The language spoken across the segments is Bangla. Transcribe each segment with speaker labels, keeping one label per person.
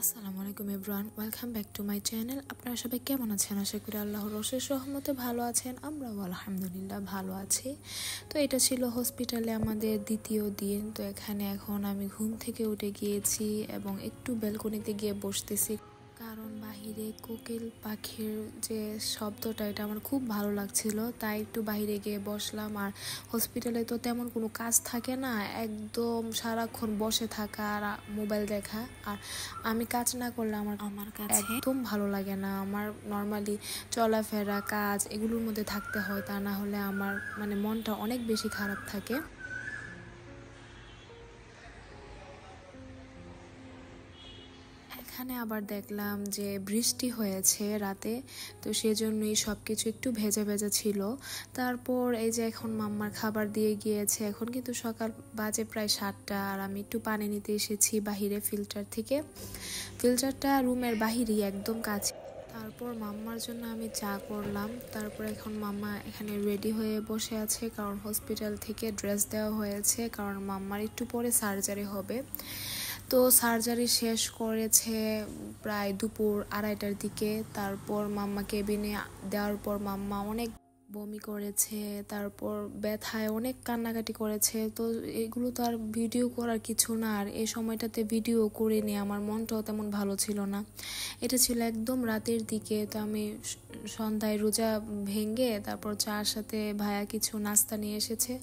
Speaker 1: আসসালামু আলাইকুম everyone, welcome back to my channel. আপনারা সবাই কেমন আছেন? আশা করি আল্লাহর অশেষ রহমতে ভালো আছেন। আমরাও আলহামদুলিল্লাহ ভালো আছি। তো এটা ছিল হসপিটালে আমাদের দ্বিতীয় দিন। তো এখন আমি ঘুম থেকে উঠে গিয়েছি এবং একটু ব্যালকনিতে গিয়ে বসতেছি, কারণ বাহিরে কোকিল পাখির যে শব্দটা এটা আমার খুব ভালো লাগছিল, তাই একটু বাইরে গিয়ে বসলাম। আর হসপিটালে তো তেমন কোনো কাজ থাকে না, একদম সারাক্ষণ বসে থাকা আর মোবাইল দেখা। আর আমি কাজ না করলে আমার কাছে একদম ভালো লাগে না। আমার নর্মালি চলাফেরা কাজ এগুলোর মধ্যে থাকতে হয়, তা না হলে আমার মনটা অনেক বেশি খারাপ থাকে। এখানে আবার দেখলাম যে বৃষ্টি হয়েছে রাতে, তো সেজন্যই সব কিছু একটু ভেজা ভেজা ছিল। তারপর এই যে এখন মাম্মার খাবার দিয়ে গিয়েছে। এখন কিন্তু সকাল বাজে প্রায় 7টা, আর আমি একটু পানি নিতে এসেছি বাহিরে ফিল্টার থেকে। ফিল্টারটা রুমের বাহিরেই একদম কাছে। তারপর মাম্মার জন্য আমি চা করলাম। তারপর এখন মাম্মা এখানে রেডি হয়ে বসে আছে, কারণ হসপিটাল থেকে ড্রেস দেওয়া হয়েছে, কারণ মাম্মার একটু পরে সার্জারি হবে। তো সার্জারি শেষ করেছে প্রায় দুপুর 2:30টার দিকে। তারপর মাম্মা কেবিনে দেওয়ার পর মাম্মা অনেক বমি করেছে, তারপর ব্যথায় অনেক কান্নাকাটি করেছে। তো এগুলো তো আর ভিডিও করার কিছু না, আর এই সময়টাতে ভিডিও করে নিয়ে আমার মনটাও তেমন ভালো ছিল না। এটা ছিল একদম রাতের দিকে। তো আমি সন্ধ্যায় রোজা ভেঙে তারপর চার সাথে ভাইয়া কিছু নাস্তা নিয়ে এসেছে,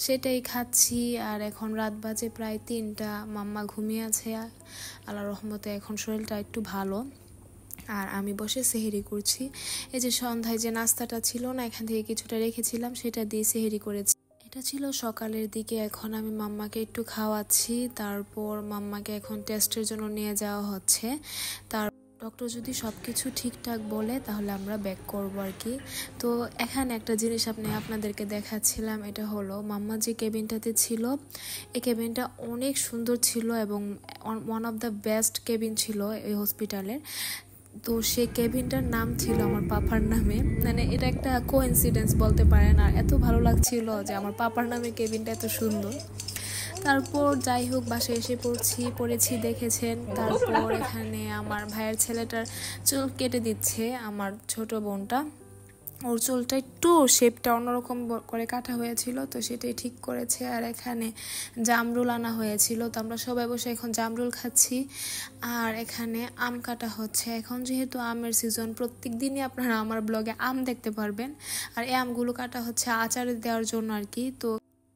Speaker 1: সেটাই খাচ্ছি। আর এখন রাত বাজে প্রায় 3টা, মাম্মা ঘুমিয়ে আছে আল্লাহর রহমতে, এখন শরীরটা একটু ভালো। আর আমি বসে সেহেরি করছি। এই যে সন্ধ্যায় যে নাস্তাটা ছিল না, এখান থেকে কিছুটা রেখেছিলাম, সেটা দিয়ে সেহেরি করেছি। এটা ছিল সকালের দিকে। এখন আমি মাম্মাকে একটু খাওয়াচ্ছি, তারপর মাম্মাকে এখন টেস্টের জন্য নিয়ে যাওয়া হচ্ছে। তার ডক্টর যদি সব কিছু ঠিকঠাক বলে তাহলে আমরা ব্যাক করবো আর কি। তো এখানে একটা জিনিস আপনাদেরকে দেখাচ্ছিলাম, এটা হলো মাম্মা যে কেবিনটাতে ছিল, এই কেবিনটা অনেক সুন্দর ছিল এবং one of the best cabin ছিল এই হসপিটালের। তো সেই কেবিনটার নাম ছিল আমার পাপার নামে, এটা একটা কোইন্সিডেন্স বলতে পারেন। আর এত ভালো লাগছিল যে আমার পাপার নামে কেবিনটা এত সুন্দর। তারপর যাই হোক, বাসায় এসে পড়েছি দেখেছেন। তারপর এখানে আমার ভাইয়ের ছেলেটার চুল কেটে দিচ্ছে আমার ছোট বোনটা। ওর চুলটা একটু শেপটা অন্যরকম করে কাটা হয়েছিল, তো সেটাই ঠিক করেছে। আর এখানে জামরুল আনা হয়েছিল, তো আমরা সবাই বসে এখন জামরুল খাচ্ছি। আর এখানে আম কাটা হচ্ছে। এখন যেহেতু আমের সিজন, প্রত্যেক দিনই আপনারা আমার ব্লগে আম দেখতে পারবেন। আর এই আমগুলো কাটা হচ্ছে আচারে দেওয়ার জন্য আর কি। তো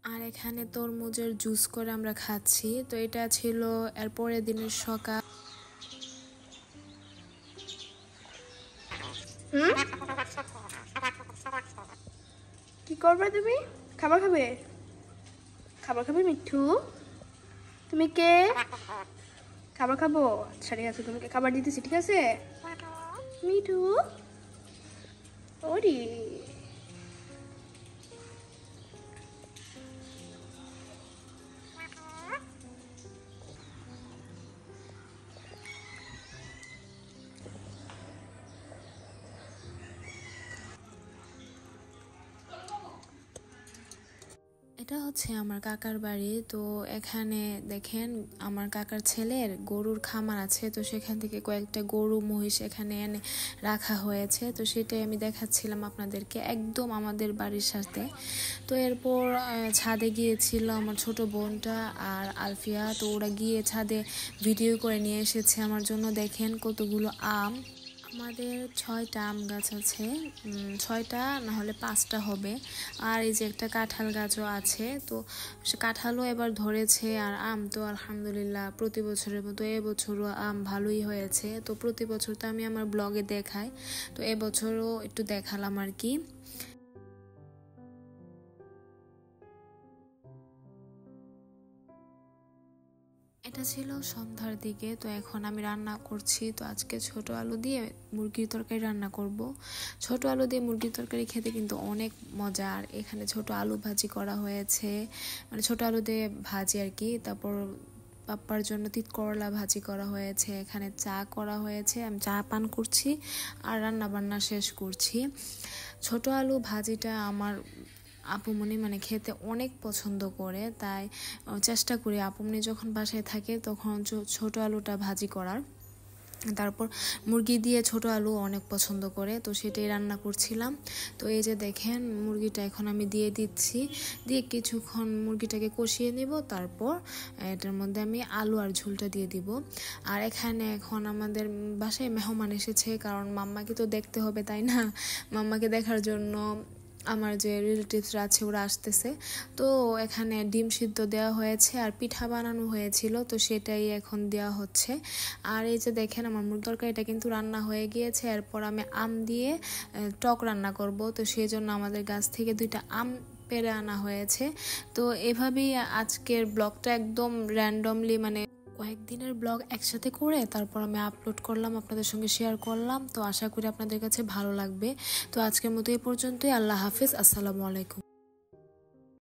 Speaker 1: আর এখানে তরমুজের জুস করে আমরা খাচ্ছি। তো এটা ছিল এর পরের দিনের সকাল।
Speaker 2: কি করবে তুমি? খাবার খাবে? খাবার খাবে মিঠু? তুমি কে? খাবার খাবো? আচ্ছা ঠিক আছে, তোমাকে খাবার দিতেছি, ঠিক আছে? মিঠু ওরি
Speaker 1: এটা হচ্ছে আমার কাকার বাড়ি। তো এখানে দেখেন আমার কাকার ছেলের গরুর খামার আছে, তো সেখান থেকে কয়েকটা গরু মহিষ এখানে এনে রাখা হয়েছে। তো সেটাই আমি দেখাচ্ছিলাম আপনাদেরকে, একদম আমাদের বাড়ির সাথে। তো এরপর ছাদে গিয়েছিল আমার ছোট বোনটা আর আলফিয়া। তো ওরা গিয়ে ছাদে ভিডিও করে নিয়ে এসেছে আমার জন্য। দেখেন কতগুলো আম। আমাদের 6টা আম গাছ আছে, 6টা না হলে 5টা হবে। আর এই যে একটা কাঁঠাল গাছও আছে। তো সে কাঁঠালও এবার ধরেছে। আর আম তো আলহামদুলিল্লাহ প্রতি বছরের মতো এবছরও আম ভালোই হয়েছে। তো প্রতি বছর তো আমি আমার ব্লগে দেখাই, তো এবছরও একটু দেখালাম আর কি। এটা ছিল সন্ধ্যার দিকে। তো এখন আমি রান্না করছি। তো আজকে ছোট আলু দিয়ে মুরগির তরকারি রান্না করব। ছোট আলু দিয়ে মুরগির তরকারি খেতে কিন্তু অনেক মজা। আর এখানে ছোট আলু ভাজি করা হয়েছে, ছোট আলু দিয়ে ভাজি আর কি। তারপর পাপ্পার জন্য তিত করলা ভাজি করা হয়েছে। এখানে চা করা হয়েছে, আমি চা পান করছি আর রান্না বান্না শেষ করছি। ছোট আলু ভাজিটা আমার আপুমনি খেতে অনেক পছন্দ করে, তাই চেষ্টা করি আপুমনি যখন বাসায় থাকে তখন ছোট আলুটা ভাজি করার। তারপর মুরগি দিয়ে ছোট আলু অনেক পছন্দ করে, তো সেটাই রান্না করছিলাম। তো এই যে দেখেন মুরগিটা এখন আমি দিয়ে দিচ্ছি, দিয়ে কিছুক্ষণ মুরগিটাকে কষিয়ে নেব, তারপর এটার মধ্যে আমি আলু আর ঝোলটা দিয়ে দিব। আর এখানে এখন আমাদের বাসায় মেহমান এসেছে, কারণ মাম্মাকে তো দেখতে হবে তাই না, মাম্মাকে দেখার জন্য আমার যে রিলেটিভসরা আছে ওরা আসতেছে। তো এখানে ডিম সিদ্ধ দেওয়া হয়েছে আর পিঠা বানানো হয়েছিল, তো সেটাই এখন দেওয়া হচ্ছে। আর এই যে দেখেন আমার মুরগির তরকারিটা কিন্তু রান্না হয়ে গিয়েছে। এরপর আমি আম দিয়ে টক রান্না করব, তো সেই জন্য আমাদের গাছ থেকে 2টা আম পেড়ে আনা হয়েছে। তো এভাবেই আজকের ব্লগটা একদম র্যান্ডমলি, মানে কয়েকদিনের ব্লগ একসাথে করে তারপর আমি আপলোড করলাম, আপনাদের সঙ্গে শেয়ার করলাম। তো আশা করি আপনাদের কাছে ভালো লাগবে। তো আজকের মতো এই পর্যন্তই। আল্লাহ হাফেজ, আসসালামু আলাইকুম।